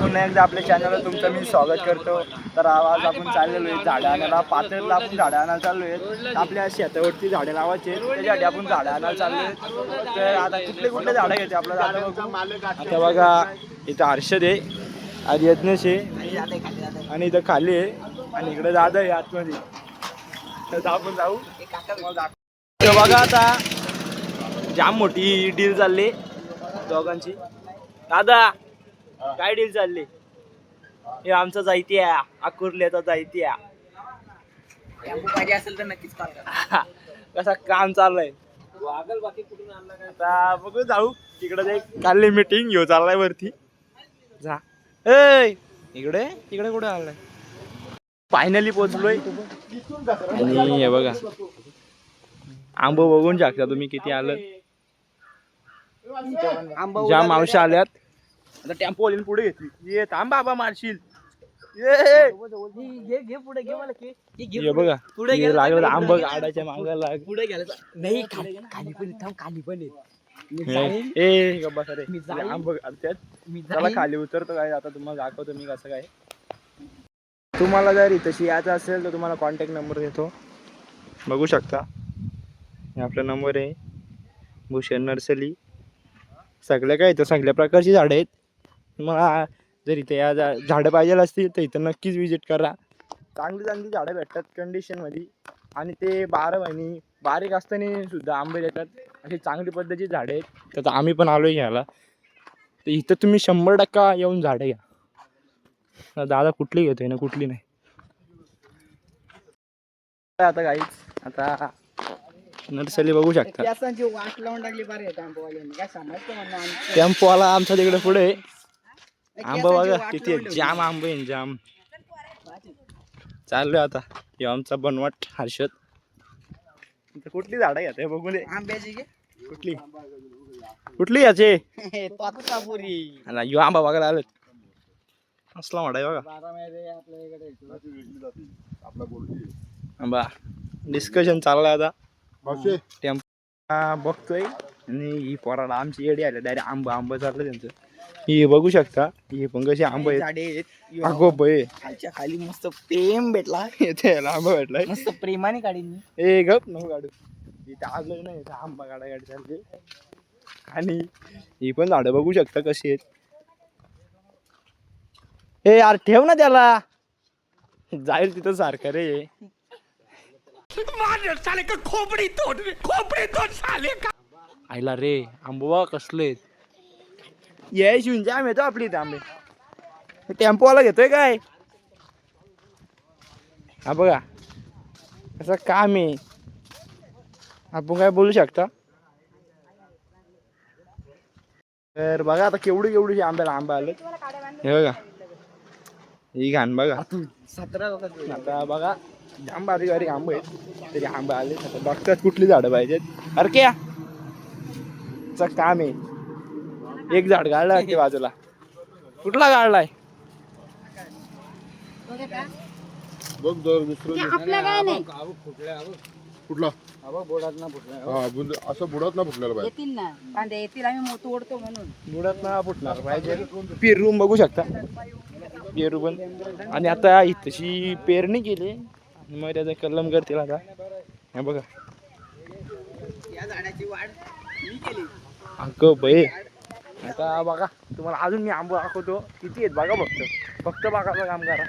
पुन्हा एकदा आपल्या चॅनलवर तुमचं मी स्वागत करतो. तर आज आपण चाललेलो आहे झाडं आणायला. पातळीला आपण झाडं आणायला चाललो आहे. आपल्या शेतावरती झाडं लावायचे, त्याच्यासाठी आपण झाडं आणायला चाललो आहे. तर आता कुठले झाडं घ्यायचे आपल्याला आता बघू. आता बघा इथं हर्षद आहे, आज यज्ञेश आहे आणि इथं खाली आहे आणि इकडे दादा आहे आतमध्ये. तर आपण जाऊ. तर बघा आता जाम मोठी डील चालली दोघांची. दादा काय डील चालली? हे आमचा जायत्या आकुर्ल्याचा जायत्या पाहिजे असेल तर नक्कीच कॉल करा. कसा काम चाललंय आता बघू. जाऊ तिकडे काल मीटिंग घेऊ चाललाय वरती. जा इकडे तिकडे कुठे आलाय? फायनली पोहोचलोय आणि हे बघा आंबो बघून शकता तुम्ही किती आलं. ज्या मावशी आल्यात. आता टेम्पो वालीन पुढे घेतली. ये थांब बाबा मारशील. घे पुढे घे मला ये बघा पुढे लागलं आंब गाडाच्या मागायला. पुढे गेला नाही. खाली पण थांब, खाली पण ए गप्पा सरे आंब त्यात. त्याला खाली उतरतो काय आता तुम्हाला दाखवतो मी कसं काय. तुम्हाला जर इथं यायचं असेल तर तुम्हाला कॉन्टॅक्ट नंबर देतो, बघू शकता. हे आपला नंबर आहे. भूषण नर्सरी. सगळ्या काय इथं सगळ्या प्रकारची झाडं आहेत. तुम्हाला जर इथे या झाडं पाहिजे असतील तर इथं नक्कीच विजिट करा. चांगली चांगली झाडं भेटतात कंडिशनमध्ये आणि ते 12 महिने बारीक असताना सुद्धा आंबे देतात. अशी चांगली पद्धतीची झाडं आहेत. तर आम्ही पण आलो घ्यायला. तर इथं तुम्ही 100% येऊन झाडं घ्या. दादा कुठली घेतोय ना कुठली नाही. आता काहीच आता नर्सरी बघू शकता. वाट लावून टाकली बरं काय समजतं. टेम्पोवाला आमच्या तिकडे पुढे आंब बघा किती जाम आंब आहे. जाम चाललोय आता. हे आमचा बनवाट हर्षद. कुठली झाडं घ्यायचं बघू दे. आंब्याची घे. कुठली कुठली याचे कापूर आंबा बघायला आलं. असला वाटाय बघा आंबा. डिस्कशन चाललाय आता. टेम्पो बघतोय आणि ही पोराला आमची येडी आले. डायरेक्ट आंबा चाललं त्यांचं. हे बघू शकता. हे पण कसे आंबे आहेत. अगो बये खालच्या खाली मस्त प्रेम भेटला. आंबा भेटलाय मस्त प्रेमाने काढीन. ए गप नको काढू. इथं आलं नाही आंबा गाडी चालते. आणि ही पण झाडं बघू शकता कशी आहेत. ए यार ठेव ना त्याला. जाईल तिथं सारखं रे. आईला रे आंबोबा कसले ये शिवून जाम येतो आपली इथे आंबे. टेम्पोवाला घेतोय काय? हा बघा असं काम आहे. आपण काय बोलू शकता. तर बघा आता केवढी आंब्याला आंबा आले. हे बघा ही घाण बघा. 17 आता बघा जाम बारीक बारीक आंबे आहेत. तरी आंबे आले. आता बघतात कुठली झाडं पाहिजेत. अरे क्या काम आहे. एक झाड गाडला ते बाजूला. कुठला गाडलाय? कुठला बोडात ना फुटला. असं बुडात ना फुटलेलं पाहिजे. येतील ना कांदे येतील. आम्ही तोडतो म्हणून. बुडात ना फुटणार पाहिजे. पेरू बघू शकता. पेरू पण. आणि आता इथशी पेरणी केली मग त्याचा कलम करतील आता. हे बघा या झाडाची वाढ मी केली. अगं बये. आता बघा तुम्हाला अजून मी आंबे दाखवतो किती आहेत बघा. फक्त बघा काम करा.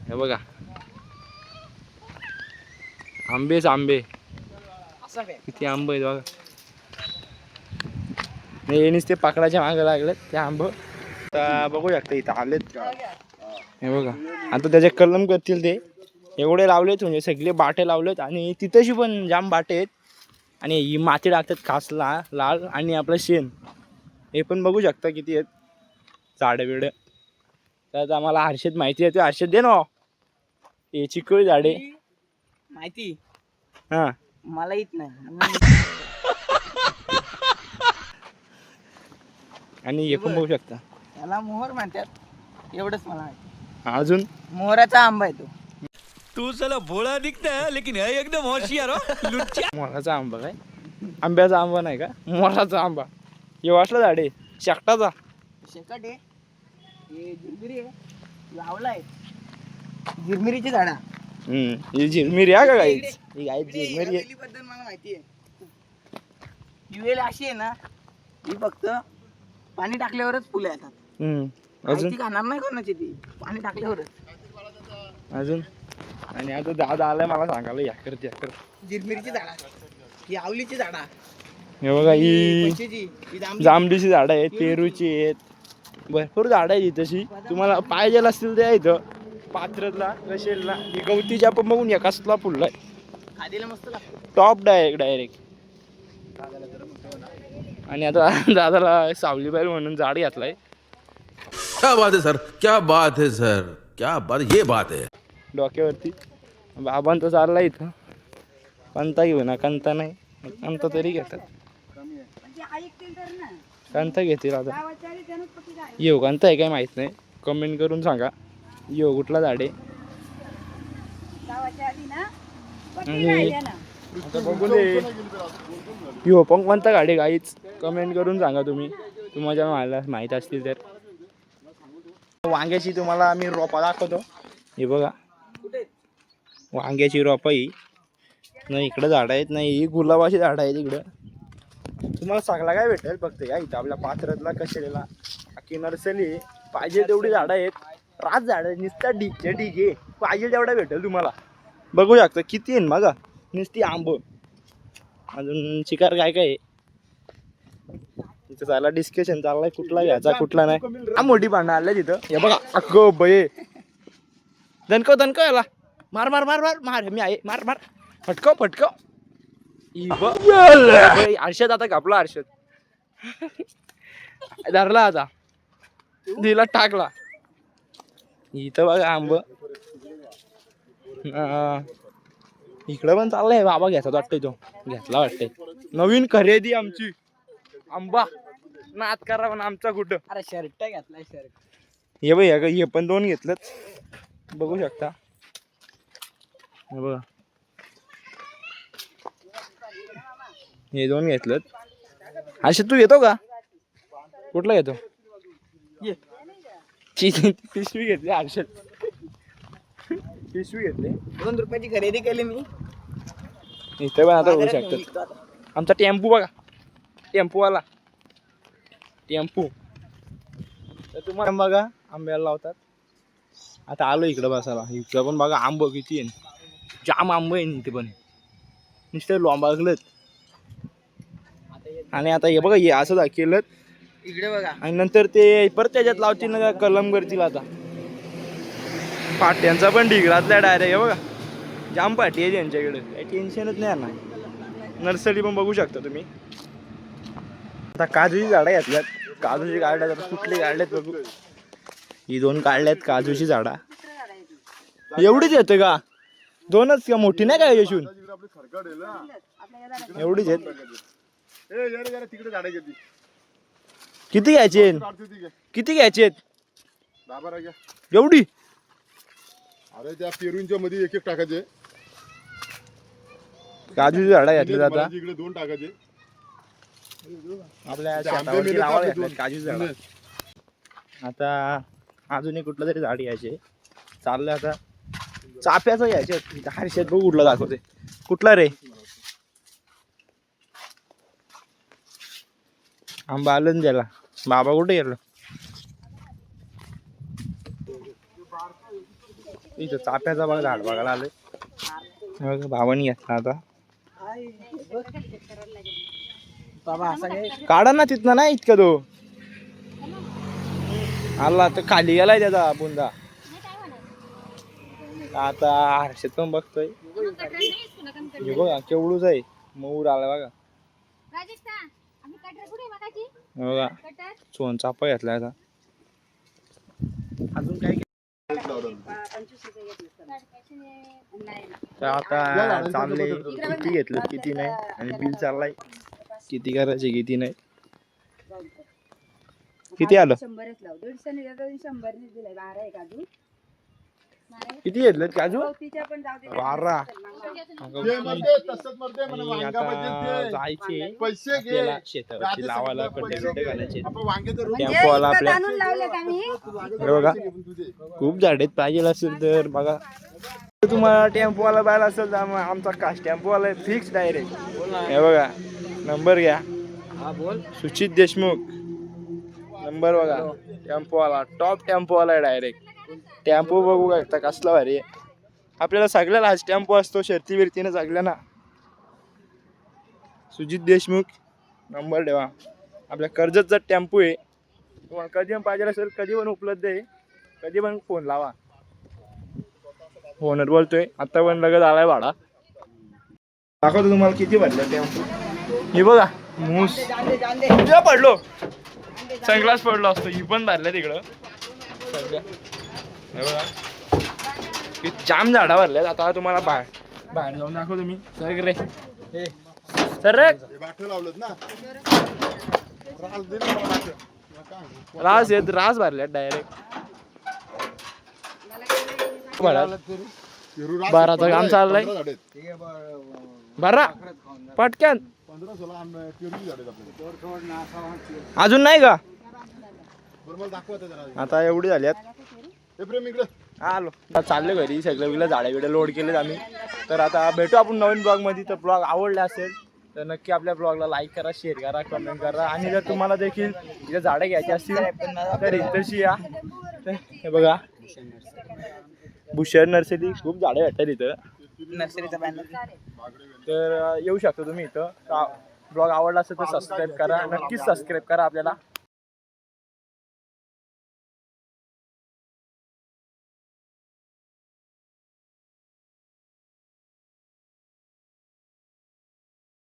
हे बघा आंबेच आंबे किती आंबे आहेत बघा. येणीच ते पाकडाच्या मागे लागलेत ते आंब. आता बघू शकता इथं आलेत. हे बघा आता त्याचे कलम करतील ते. एवढे लावलेत म्हणजे सगळे बाटे लावलेत. आणि तिथंशी पण जाम बाटे आहेत. आणि ही माती टाकतात खास लाल आणि आपलं शेण. हे पण बघू शकता किती आहेत झाडं बिडं. तर आम्हाला हर्षद माहिती आहे. हर्षद दे ना हे चिकळी झाडे माहिती. हा मला येत नाही. आणि हे पण बघू शकता. त्याला मोहर म्हणतात. एवढंच मला माहिती. अजून मोहराचा आंबा आहे तो. तू चला भोळा दिखता है लेकिन है एकदम होशियार हो लुच्चा. मोराचा आंबा काय? आंब्याचा आंबा नाही का? मोराचा आंबा. हे वाटलं झाडे शेकटाचा. शेकट आहे. हे झिरमिरी आहे, लावलाय झिरमिरीची झाडा. ही झिरमिरी आहे का गाईच? ही गाय झिरमिरी आहे. बद्दल मला माहिती आहे. ही वेल अशी आहे ना, ही फक्त पाणी टाकल्यावरच फुलं येतात. अजून ती खाणार नाही कोणाची, ती पाणी टाकल्यावरच. अजून आणि आता दादा आलाय मला सांगायला या कर झिरमिरीची झाडा, ही आवलीची झाडा, हे बघा ही पंचेची, ही जांभळीची झाडं आहेत, पेरूची आहेत, भरपूर झाडं आहेत तशी. तुम्हाला पाहिजे असतील ते इथं पात्रला कशेलला. ही गवतीच्या पण बघून या कसला फुललाय, खादीला मस्त लागतो. Top direct. आणि आता दादाला सावली बाहेर म्हणून झाड घातलाय. क्या बात है सर, क्या बात है सर, क्या बात, ये बात है. डोक्यावरती बाबांचा चाललाय इथं. कंता घेऊ ना, कंता नाही, कंता तरी घेतात. कंता घेतील आता. येऊ कंता आहे काय माहित नाही, कमेंट करून सांगा. येऊ कुठला झाड आहे. आणि आता बघू दे यो पण कोणता गाडी गाईच कमेंट करून सांगा तुम्ही, तुम्हाला मला माहीत असतील तर. वांग्याची तुम्हाला मी रोपा दाखवतो. हे बघा वांग्याची रोपा ही नाही, इकडं झाडं आहेत नाही, ही गुलाबाची झाडं आहेत इकडं. तुम्हाला सगळा काय भेटेल फक्त या इथं आपल्या पात्रातला कशेलेला की नर्सरी पाहिजे तेवढी झाडं आहेत. रात झाडं नुसत्या ढीकच्या ढीक आहे, पाहिजे तेवढा भेटेल तुम्हाला. बघू शकता किती आहे बघा, नुसती आंब. अजून शिकार काय काय तिथं चालला डिस्कशन चाललाय, कुठला घ्यायचा कुठला नाही. मोठी भांडणं आल्या तिथं. हे बघा अगो बये दणकव याला, मार मार मार मार मार, मी आहे, मार मार, फटकव. हर्षद आता कापला, हर्षद धरला आता, दिला टाकला. इथं बघा आंब. इकडं पण चाललंय, बाबा घ्यायचा वाटतंय, तो घेतला वाटतंय. नवीन खरेदी आमची आंबा. नाद करा पण आमचा कुठं. अरे शर्ट घातलाय, शर्ट. हे बघ हे पण 2 घेतलं, बघू शकता. हे बघा हे 2 घेतलं. असे तू येतो का? कुठला घेतो? पिशवी घेतली हर्षद, पिशवी घेतली. 2 रुपयाची खरेदी केली मी. इथे पण आता होऊ शकतात. आमचा टेम्पो बघा, टेम्पोवाला टेम्पो. तर तुम्हाला बघा आंब्याला लावतात. आता आलो इकडं बसायला. इकडं पण बघा आंब किती आहे, जाम आंब आहे इथे पण, नुसतं लोंबागलत. आणि आता हे बघा हे असं केलं इकडे बघा, आणि नंतर ते परत त्याच्यात लावतील ना, कलम करतील. आता पाट्यांचा पण ढिगरातल्या डायरेक्ट. हे बघा जाम पाटी आहे त्यांच्याकडे, काही टेन्शनच नाही ना. नर्सरी पण बघू शकता तुम्ही. आता काजूची झाडं घेतल्यात, काजूची काढल्यात. आता कुठली काढल्यात बघू. ही 2 काढल्यात काजूची झाडा. एवढीच येते का? 2च का, मोठी नाही काय यशून? एवढीच आहेत. किती घ्यायचे, किती घ्यायचे एवढी? अरे त्या पेरूंच्या मध्ये 1 टाकायचे. काजूची झाडं घेतली आता इकडे 2 टाकायचे. आपल्या शेतावरती लावायला घेतल्यात काजूची झाडं. आता अजून एक कुठलं तरी झाड घ्यायचे चाललंय. आता चाफ्याचं घ्यायचे. हर्षद बघ कुठला दाखवते, कुठला रे आंबा आलं त्याला. बाबा कुठे गेलो? इथं चाफ्याचा बघा झाड बघायला आलोय. बाबांनी घेतला आता. बाबा असं काय काढा ना तिथनं, नाही इतका तो आला तर खाली गेलाय त्याचा बुंदा. आता हर्षद पण बघतोय. हे बघा केवढूच आहे, मऊर आला बघा. बघा सोन चापा घेतलाय आता. अजून काय तर आता चालले किती घेतलं किती नाही, आणि बिल चाललाय किती करायचे किती नाही. किती आलं? 100च लाव, 150 ने दिला 100 ने दिलाय. 12 आहे काजू. किती घेतलेत काजू? 12. ते मरते, तसंच मरते, मला आणि वांग्यामध्ये आता ते जायचे पैसे घे. आपल्याला शेतावरती लावायला कडे घालायचे. आपण वांग्याचं रोज टेम्पोवाला आपल्या आणून लावले का मी? हे बघा खूप झाडेत पाहिजे असेल तर बघा. तुम्हाला टेम्पोवाला पाहिला असेल तर आमचा कास्ट टेम्पोवाला फिक्स डायरेक्ट. हे बघा नंबर घ्या. सुचित देशमुख नंबर बघा. टेम्पोवाला टॉप टेम्पोवाला आहे डायरेक्ट. टेम्पो बघू का कसला भारी आहे. आपल्याला सगळ्याला हाच टेम्पो असतो शर्ती बिर्तीने सगळ्यांना. सुजित देशमुख नंबर ठेवा. आपल्या कर्जतचा टेम्पो आहे. तुम्हाला कधी पण पाहिजे असेल कधी पण उपलब्ध आहे. कधी पण फोन लावा. फोनवर बोलतोय आता पण लगेच आलाय भाडा. दाखवतो तुम्हाला किती भरलं टेम्पो. हे बघा मूस उद्या पडलो सनग्लास पडलो असतो. ही पण भरल्या तिकडं सगळ्या. हे बघा किती जाम झाडा भरल्यात. आता तुम्हाला बाहेर जाऊन दाखवतो मी. सर रे सर रे हे बाठं लावलं ना. रास दे ना मला बाठं. रास येत रास भरल्यात डायरेक्ट. पेरू रास बाराचं काम चाललंय. 15 झाडे आहेत. बरा पटक्यान 15-16 पेरूची झाडे आहेत आपल्याकडे. अजून नाही का? बरं मला दाखवा ते जरा. आता एवढी झाल्यात. हे प्रेम इकडे. आलो आता चालले घरी. सगळं विला झाडे बिडे लोड केलेत आम्ही. तर आता भेटू आपण नवीन ब्लॉग मध्ये. तर ब्लॉग आवडला असेल तर नक्की आपल्या ब्लॉगला लाईक करा, शेअर करा, कमेंट करा. आणि जर तुम्हाला देखील इथे झाडं घ्यायची असतील तर इथंशी या. हे बघा भूषण नर्सरी खूप झाडं भेटतात इथं. नर्सरीचा बॅनर. तर येऊ शकता तुम्ही इथं. ब्लॉग आवडला असेल तर सबस्क्राईब करा. नक्कीच सबस्क्राईब करा आपल्याला.